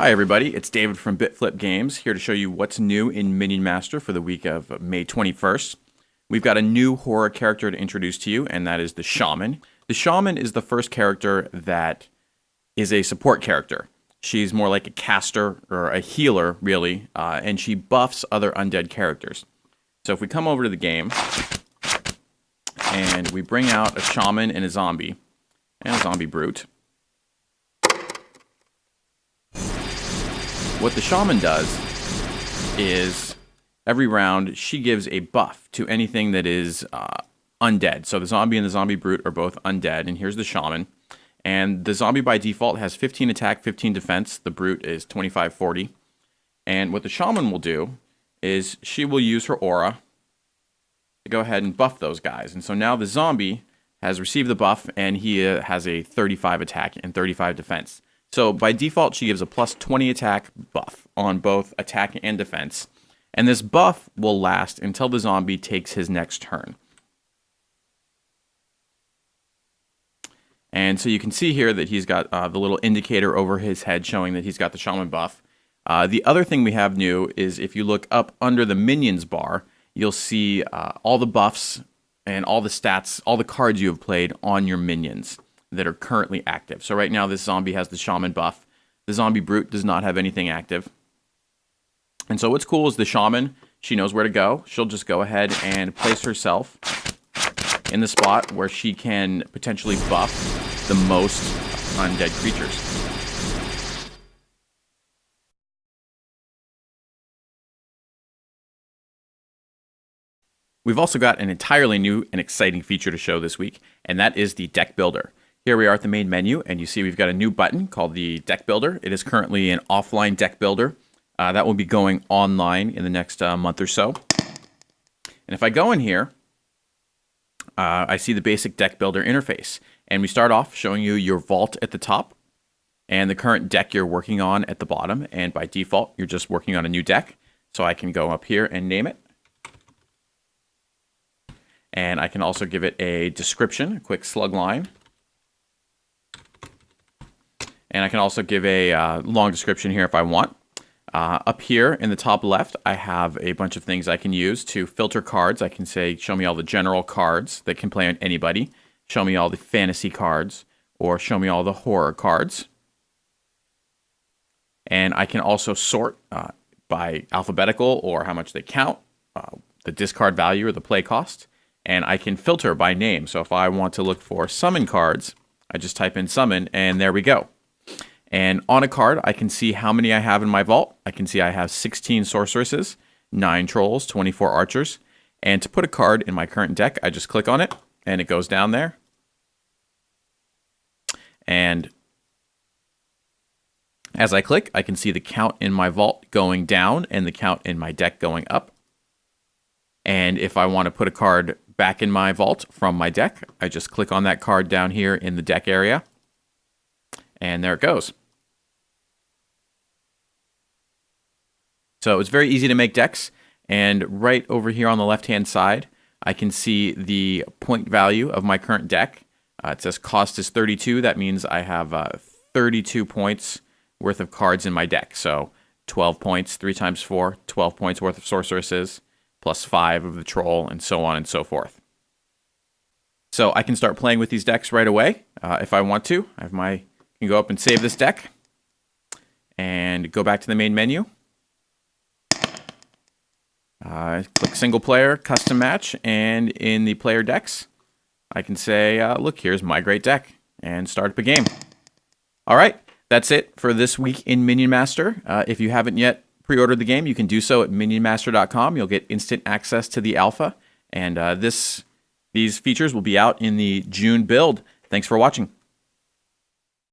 Hi everybody, it's David from BitFlip Games, here to show you what's new in Minion Master for the week of May 21st. We've got a new horror character to introduce to you, and that is the Shaman. The Shaman is the first character that is a support character. She's more like a caster, or a healer, really, and she buffs other undead characters. So if we come over to the game, and we bring out a Shaman and a Zombie Brute. What the Shaman does is, every round, she gives a buff to anything that is undead. So the Zombie and the Zombie Brute are both undead, and here's the Shaman. And the Zombie by default has 15 attack, 15 defense. The Brute is 25, 40. And what the Shaman will do is she will use her aura to go ahead and buff those guys. And so now the Zombie has received the buff, and he has a 35 attack and 35 defense. So by default, she gives a plus 20 attack buff on both attack and defense. And this buff will last until the Zombie takes his next turn. And so you can see here that he's got the little indicator over his head showing that he's got the Shaman buff. The other thing we have new is if you look up under the Minions bar, you'll see all the buffs and all the stats, all the cards you have played on your Minions that are currently active. So right now this Zombie has the Shaman buff. The Zombie Brute does not have anything active. And so what's cool is the Shaman, she knows where to go. She'll just go ahead and place herself in the spot where she can potentially buff the most undead creatures. We've also got an entirely new and exciting feature to show this week, and that is the Deck Builder. Here we are at the main menu, and you see we've got a new button called the Deck Builder. It is currently an offline deck builder. That will be going online in the next month or so. And if I go in here, I see the basic Deck Builder interface. And we start off showing you your vault at the top and the current deck you're working on at the bottom. And by default, you're just working on a new deck. So I can go up here and name it. And I can also give it a description, a quick slug line. And I can also give a long description here if I want. Up here in the top left, I have a bunch of things I can use to filter cards. I can say, show me all the general cards that can play on anybody. Show me all the fantasy cards. Or show me all the horror cards. And I can also sort by alphabetical or how much they count, the discard value or the play cost. And I can filter by name. So if I want to look for summon cards, I just type in summon, and there we go. And on a card, I can see how many I have in my vault. I can see I have 16 sorceresses, 9 trolls, 24 archers. And to put a card in my current deck, I just click on it, and it goes down there. And as I click, I can see the count in my vault going down and the count in my deck going up. And if I want to put a card back in my vault from my deck, I just click on that card down here in the deck area. And there it goes. So it's very easy to make decks. And right over here on the left-hand side, I can see the point value of my current deck. It says cost is 32. That means I have 32 points worth of cards in my deck. So 12 points, 3 times 4, 12 points worth of sorceresses, plus 5 of the troll, and so on and so forth. So I can start playing with these decks right away if I want to. I can go up and save this deck and go back to the main menu. Click single player, custom match, and in the player decks, I can say, look, here's my great deck, and start up a game. All right, that's it for this week in Minion Master. If you haven't yet pre-ordered the game, you can do so at minionmaster.com. You'll get instant access to the alpha, and these features will be out in the June build. Thanks for watching.